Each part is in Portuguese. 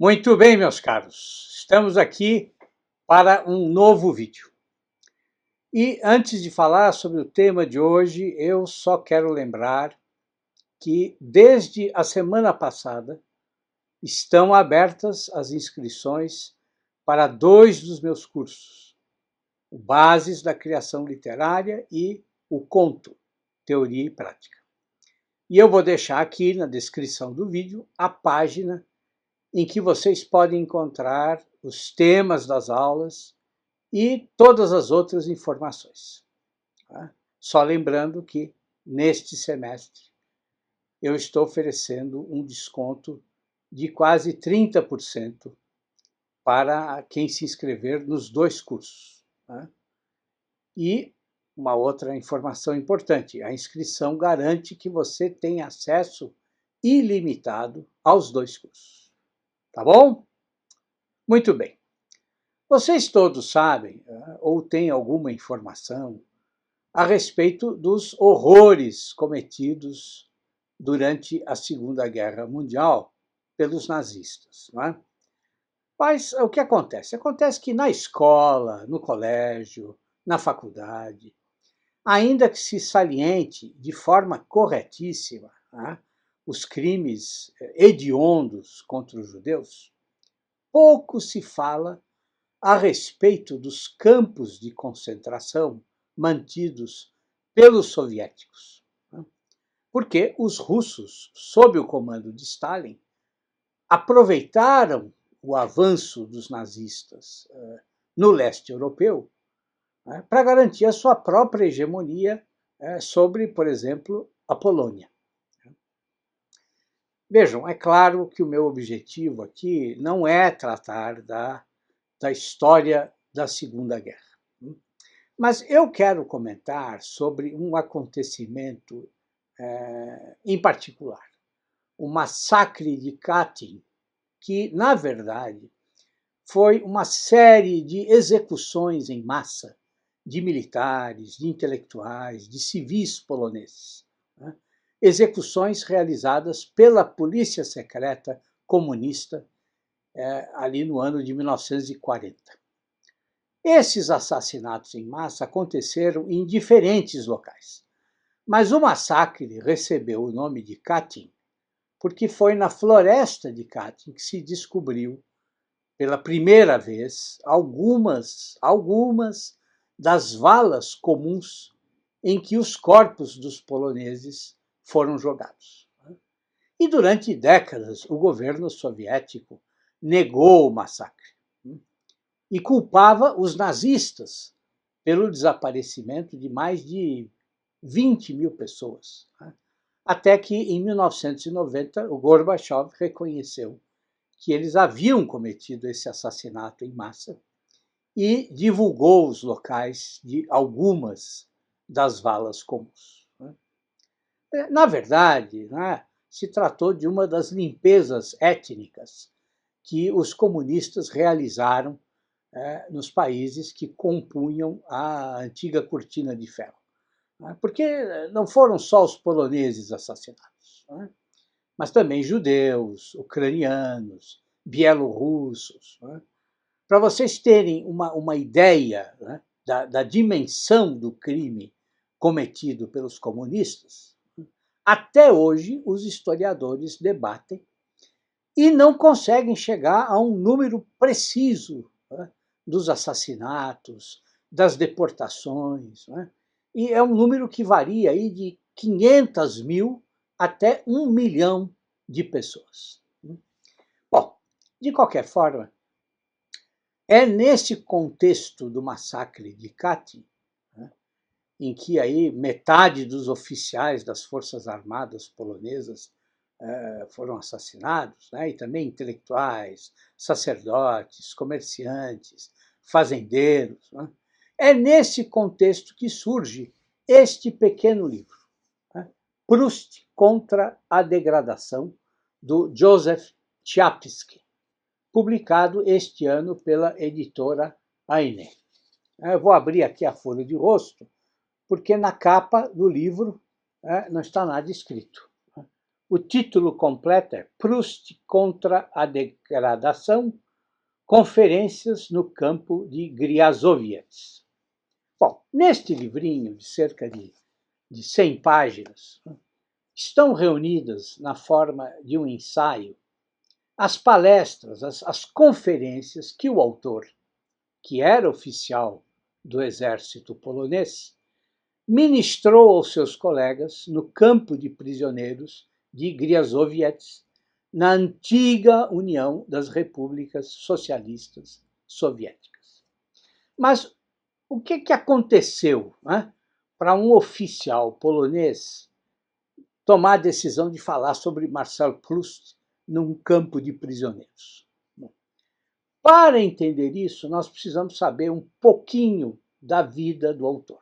Muito bem, meus caros, estamos aqui para um novo vídeo. E antes de falar sobre o tema de hoje, eu só quero lembrar que desde a semana passada estão abertas as inscrições para 2 dos meus cursos, o Bases da Criação Literária e o Conto, Teoria e Prática. E eu vou deixar aqui na descrição do vídeo a página em que vocês podem encontrar os temas das aulas e todas as outras informações. Tá? Só lembrando que, neste semestre, eu estou oferecendo um desconto de quase 30% para quem se inscrever nos 2 cursos. Tá? E uma outra informação importante, a inscrição garante que você tem acesso ilimitado aos 2 cursos. Tá bom? Muito bem. Vocês todos sabem, ou têm alguma informação a respeito dos horrores cometidos durante a Segunda Guerra Mundial pelos nazistas, não é? Mas o que acontece? Acontece que na escola, no colégio, na faculdade, ainda que se saliente de forma corretíssima, não é, os crimes hediondos contra os judeus, pouco se fala a respeito dos campos de concentração mantidos pelos soviéticos. Porque os russos, sob o comando de Stalin, aproveitaram o avanço dos nazistas no leste europeu para garantir a sua própria hegemonia sobre, por exemplo, a Polônia. Vejam, é claro que o meu objetivo aqui não é tratar da história da Segunda Guerra. Mas eu quero comentar sobre um acontecimento em particular, o massacre de Katyn, que, na verdade, foi uma série de execuções em massa de militares, de intelectuais, de civis poloneses. Né? Execuções realizadas pela polícia secreta comunista ali no ano de 1940. Esses assassinatos em massa aconteceram em diferentes locais, mas o massacre recebeu o nome de Katyn porque foi na floresta de Katyn que se descobriu pela primeira vez algumas das valas comuns em que os corpos dos poloneses foram jogados. E durante décadas o governo soviético negou o massacre e culpava os nazistas pelo desaparecimento de mais de 20 mil pessoas. Até que, em 1990, o Gorbachev reconheceu que eles haviam cometido esse assassinato em massa e divulgou os locais de algumas das valas comuns. Na verdade, se tratou de uma das limpezas étnicas que os comunistas realizaram nos países que compunham a antiga cortina de ferro. Porque não foram só os poloneses assassinados, mas também judeus, ucranianos, bielorrussos. Para vocês terem uma ideia da dimensão do crime cometido pelos comunistas, até hoje os historiadores debatem e não conseguem chegar a um número preciso dos assassinatos, das deportações. E é um número que varia aí de 500 mil até 1 milhão de pessoas. Bom, de qualquer forma, é nesse contexto do massacre de Katyn, em que aí metade dos oficiais das Forças Armadas polonesas foram assassinados, e também intelectuais, sacerdotes, comerciantes, fazendeiros. É nesse contexto que surge este pequeno livro, Proust contra a Degradação, do Joseph Chapsky, publicado este ano pela editora Aine. Eu vou abrir aqui a folha de rosto, porque na capa do livro não está nada escrito. O título completo é Proust contra a degradação, conferências no campo de Griazowiec. Bom, neste livrinho de cerca de 100 páginas, estão reunidas na forma de um ensaio as palestras, as conferências que o autor, que era oficial do exército polonês, ministrou aos seus colegas no campo de prisioneiros de Griazowiec, na antiga União das Repúblicas Socialistas Soviéticas. Mas o que aconteceu, né, para um oficial polonês tomar a decisão de falar sobre Marcel Proust num campo de prisioneiros? Para entender isso, nós precisamos saber um pouquinho da vida do autor.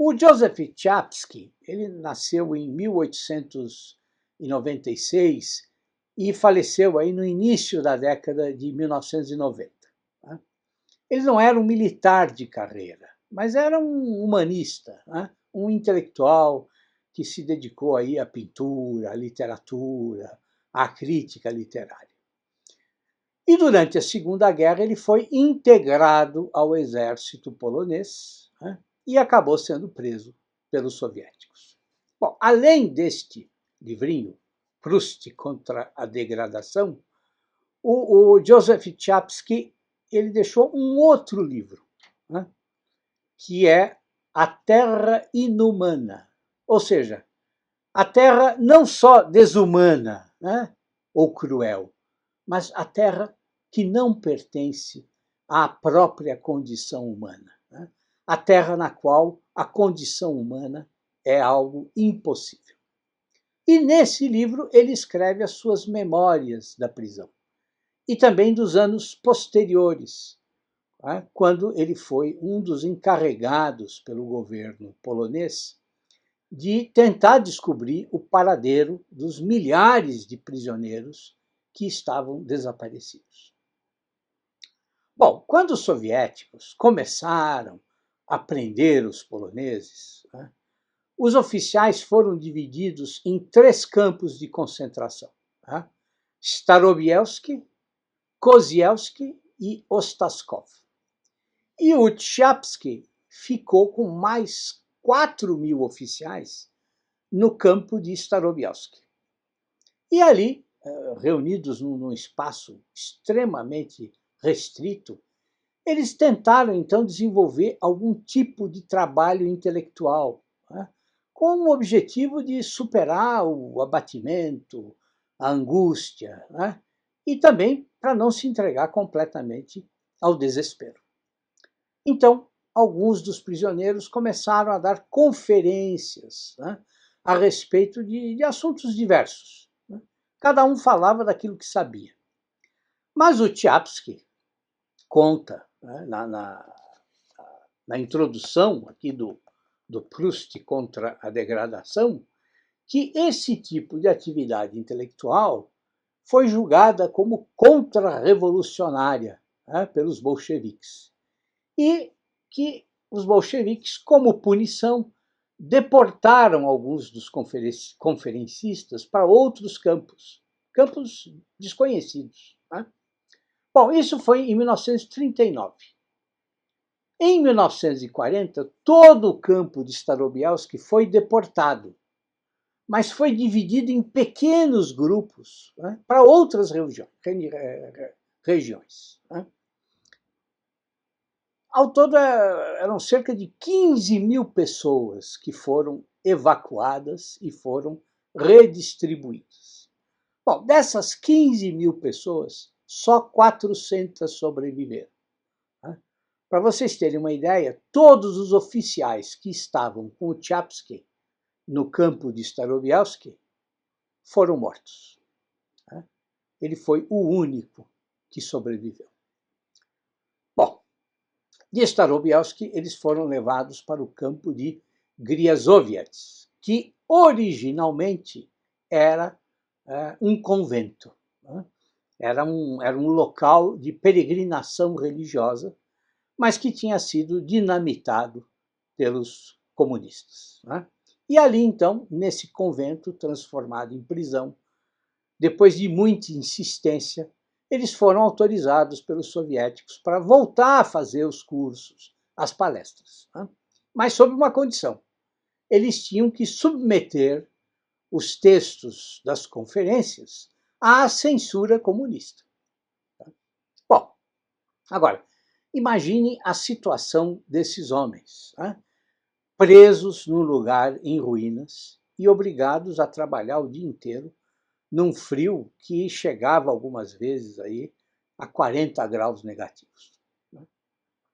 O Joseph Chapsky, ele nasceu em 1896 e faleceu aí no início da década de 1990. Ele não era um militar de carreira, mas era um humanista, um intelectual que se dedicou aí à pintura, à literatura, à crítica literária. E durante a Segunda Guerra ele foi integrado ao exército polonês, e acabou sendo preso pelos soviéticos. Bom, além deste livrinho, Proust contra a degradação, o Joseph Chapsky ele deixou um outro livro, que é A Terra Inumana, ou seja, a Terra não só desumana, ou cruel, mas a Terra que não pertence à própria condição humana. A Terra na qual a condição humana é algo impossível. E nesse livro ele escreve as suas memórias da prisão e também dos anos posteriores, quando ele foi um dos encarregados pelo governo polonês de tentar descobrir o paradeiro dos milhares de prisioneiros que estavam desaparecidos. Bom, quando os soviéticos começaram a prender os poloneses, os oficiais foram divididos em 3 campos de concentração: Starobielsk, Kozielsk e Ostashkov. E o Chapsky ficou com mais 4.000 oficiais no campo de Starobielsk. E ali, reunidos num espaço extremamente restrito, eles tentaram então desenvolver algum tipo de trabalho intelectual, com o objetivo de superar o abatimento, a angústia, e também para não se entregar completamente ao desespero. Então, alguns dos prisioneiros começaram a dar conferências a respeito de assuntos diversos. Cada um falava daquilo que sabia. Mas o Chapsky conta, na introdução aqui do Proust contra a degradação, que esse tipo de atividade intelectual foi julgada como contra-revolucionária pelos bolcheviques. E que os bolcheviques, como punição, deportaram alguns dos conferencistas para outros campos desconhecidos. Bom, isso foi em 1939. Em 1940, todo o campo de Starobielsk foi deportado, mas foi dividido em pequenos grupos para outras regiões. Ao todo, eram cerca de 15.000 pessoas que foram evacuadas e foram redistribuídas. Bom, dessas 15.000 pessoas, só 400 sobreviveram. Para vocês terem uma ideia, todos os oficiais que estavam com o Chapsky no campo de Starobielsk foram mortos. Ele foi o único que sobreviveu. Bom, de Starobielsk eles foram levados para o campo de Griazowiec, que originalmente era um convento. Era um local de peregrinação religiosa, mas que tinha sido dinamitado pelos comunistas. E ali, então, nesse convento transformado em prisão, depois de muita insistência, eles foram autorizados pelos soviéticos para voltar a fazer os cursos, as palestras, né? Mas sob uma condição: eles tinham que submeter os textos das conferências à censura comunista. Bom, agora, imagine a situação desses homens, né? Presos num lugar em ruínas e obrigados a trabalhar o dia inteiro num frio que chegava algumas vezes aí a 40 graus negativos.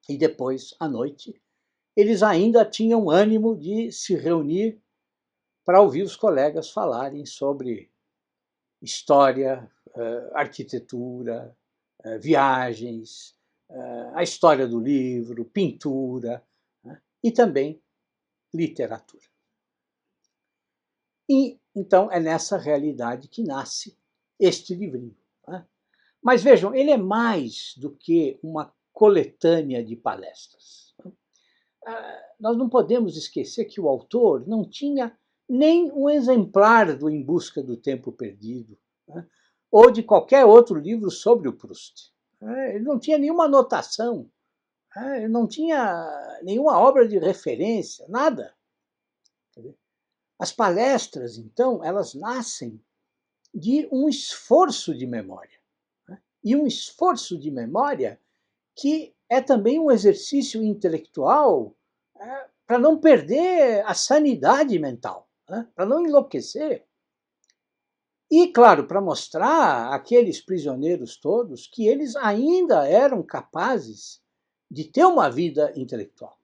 E depois, à noite, eles ainda tinham ânimo de se reunir para ouvir os colegas falarem sobre história, arquitetura, viagens, a história do livro, pintura, né? E também literatura. E então é nessa realidade que nasce este livrinho, né? Mas vejam, ele é mais do que uma coletânea de palestras. Nós não podemos esquecer que o autor não tinha nem um exemplar do Em Busca do Tempo Perdido, né? Ou de qualquer outro livro sobre o Proust. Ele não tinha nenhuma anotação, ele não tinha nenhuma obra de referência, nada. As palestras, então, elas nascem de um esforço de memória. E um esforço de memória que é também um exercício intelectual para não perder a sanidade mental, né? Para não enlouquecer. E, claro, para mostrar àqueles prisioneiros todos que eles ainda eram capazes de ter uma vida intelectual.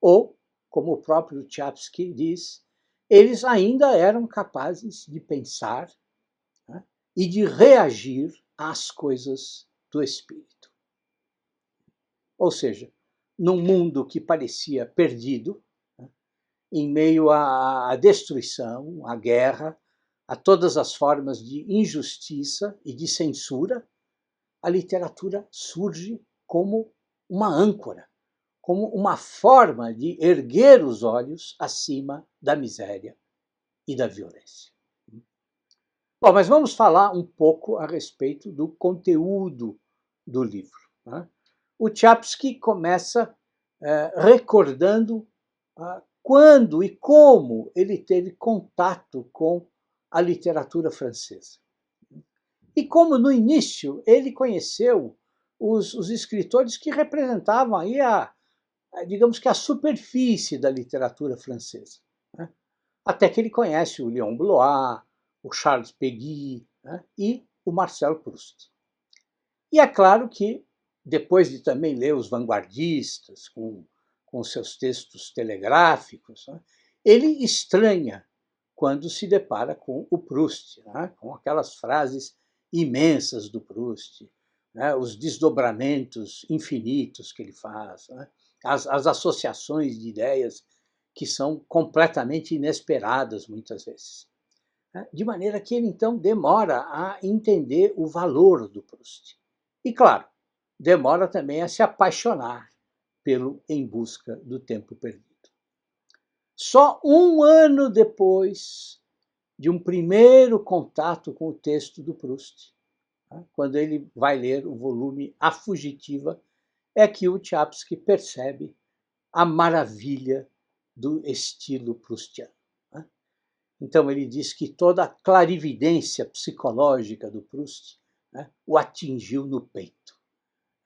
Ou, como o próprio Tchaikovsky diz, eles ainda eram capazes de pensar, né, e de reagir às coisas do espírito. Ou seja, num mundo que parecia perdido, né, em meio à destruição, à guerra, a todas as formas de injustiça e de censura, a literatura surge como uma âncora, como uma forma de erguer os olhos acima da miséria e da violência. Bom, mas vamos falar um pouco a respeito do conteúdo do livro, né? O Tchaikovsky começa recordando quando e como ele teve contato com a literatura francesa. E como no início ele conheceu os escritores que representavam aí digamos que a superfície da literatura francesa, né? Até que ele conhece o Léon Blois, o Charles Péguy, né, e o Marcel Proust. E é claro que, depois de também ler os vanguardistas, com seus textos telegráficos, né, ele estranha quando se depara com o Proust, né, com aquelas frases imensas do Proust, né, os desdobramentos infinitos que ele faz, né, as associações de ideias que são completamente inesperadas muitas vezes. De maneira que ele, então, demora a entender o valor do Proust. E, claro, demora também a se apaixonar pelo Em Busca do Tempo Perdido. Só um ano depois de um primeiro contato com o texto do Proust, quando ele vai ler o volume A Fugitiva, é que o Tchaikovsky percebe a maravilha do estilo proustiano. Então ele diz que toda a clarividência psicológica do Proust, né, o atingiu no peito,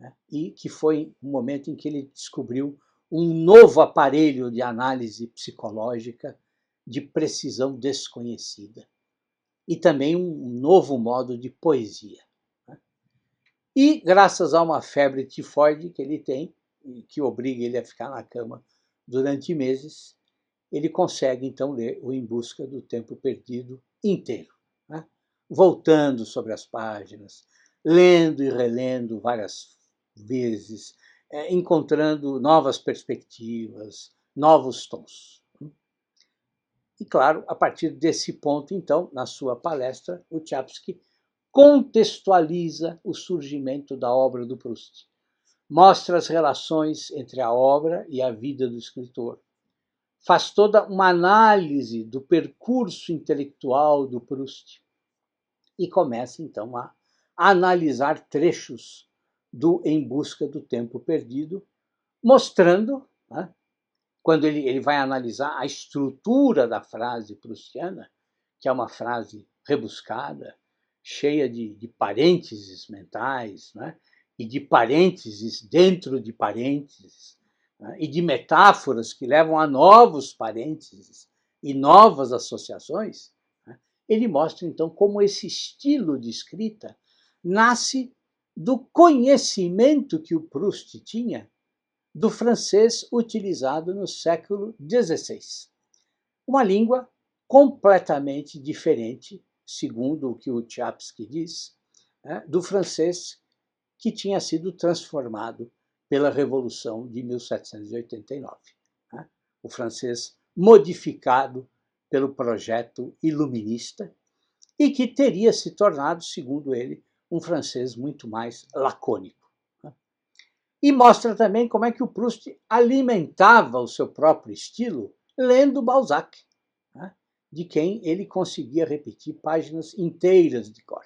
né, e que foi um momento em que ele descobriu um novo aparelho de análise psicológica de precisão desconhecida e também um novo modo de poesia, né? E graças a uma febre tifoide que ele tem, que obriga ele a ficar na cama durante meses, ele consegue então ler o Em Busca do Tempo Perdido inteiro, né? Voltando sobre as páginas, lendo e relendo várias vezes, encontrando novas perspectivas, novos tons. E claro, a partir desse ponto, então, na sua palestra, o Tchaikovsky contextualiza o surgimento da obra do Proust, mostra as relações entre a obra e a vida do escritor, faz toda uma análise do percurso intelectual do Proust e começa, então, a analisar trechos do Em Busca do Tempo Perdido, mostrando, né, quando ele vai analisar a estrutura da frase proustiana, que é uma frase rebuscada, cheia de parênteses mentais, né, e de parênteses dentro de parênteses, né, e de metáforas que levam a novos parênteses e novas associações, né, ele mostra, então, como esse estilo de escrita nasce do conhecimento que o Proust tinha do francês utilizado no século XVI. Uma língua completamente diferente, segundo o que o Chapsky diz, né, do francês que tinha sido transformado pela Revolução de 1789. Né? O francês modificado pelo projeto iluminista e que teria se tornado, segundo ele, um francês muito mais lacônico. E mostra também como é que o Proust alimentava o seu próprio estilo lendo Balzac, né, de quem ele conseguia repetir páginas inteiras de cor.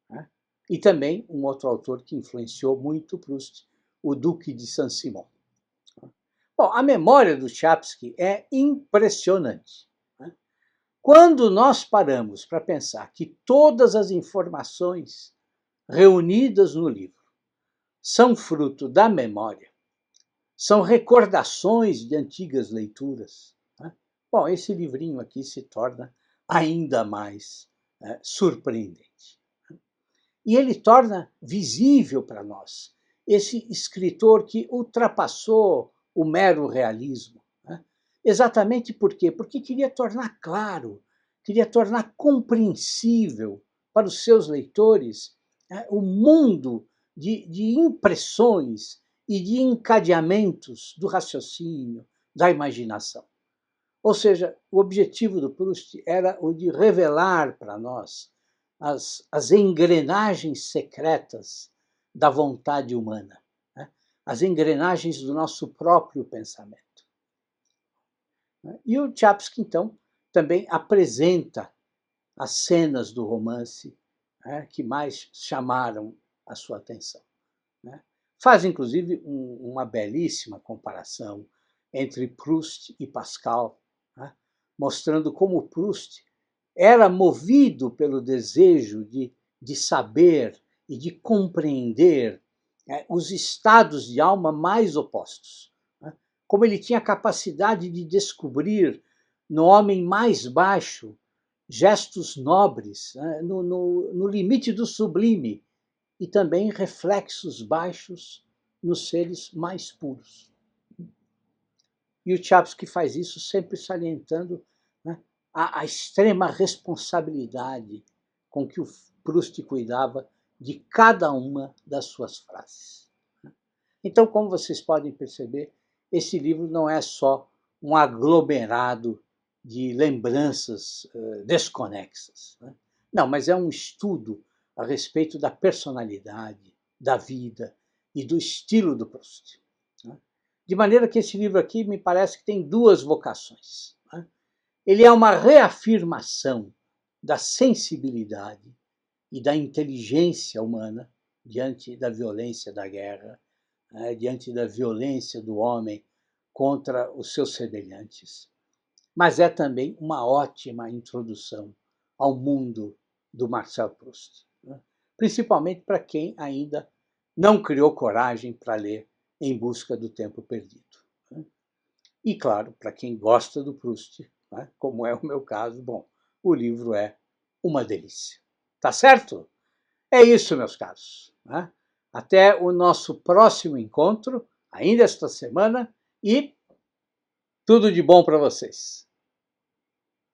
Né? E também um outro autor que influenciou muito o Proust, o Duque de Saint-Simon. Bom, a memória do Chapsky é impressionante. Né? Quando nós paramos para pensar que todas as informações reunidas no livro são fruto da memória, são recordações de antigas leituras. Né? Bom, esse livrinho aqui se torna ainda mais surpreendente. E ele torna visível para nós esse escritor que ultrapassou o mero realismo. Né? Exatamente por quê? Porque queria tornar claro, queria tornar compreensível para os seus leitores, né, o mundo de impressões e de encadeamentos do raciocínio, da imaginação. Ou seja, o objetivo do Proust era o de revelar para nós as engrenagens secretas da vontade humana, né? As engrenagens do nosso próprio pensamento. E o Chapsky, então, também apresenta as cenas do romance, né, que mais chamaram a sua atenção. Né? Faz, inclusive, uma belíssima comparação entre Proust e Pascal, né? Mostrando como Proust era movido pelo desejo de saber e de compreender os estados de alma mais opostos. Né? Como ele tinha a capacidade de descobrir no homem mais baixo gestos nobres, né, no limite do sublime, e também reflexos baixos nos seres mais puros. E o Chapsky faz isso sempre salientando, né, a extrema responsabilidade com que o Proust cuidava de cada uma das suas frases. Então, como vocês podem perceber, esse livro não é só um aglomerado de lembranças desconexas. Né? Não, mas é um estudo a respeito da personalidade, da vida e do estilo do Proust. Né? De maneira que esse livro aqui me parece que tem duas vocações. Né? Ele é uma reafirmação da sensibilidade e da inteligência humana diante da violência da guerra, né, diante da violência do homem contra os seus semelhantes. Mas é também uma ótima introdução ao mundo do Marcel Proust, né? Principalmente para quem ainda não criou coragem para ler Em Busca do Tempo Perdido. Né? E, claro, para quem gosta do Proust, né, como é o meu caso, bom, o livro é uma delícia. Tá certo? É isso, meus caros. Né? Até o nosso próximo encontro, ainda esta semana, e tudo de bom para vocês.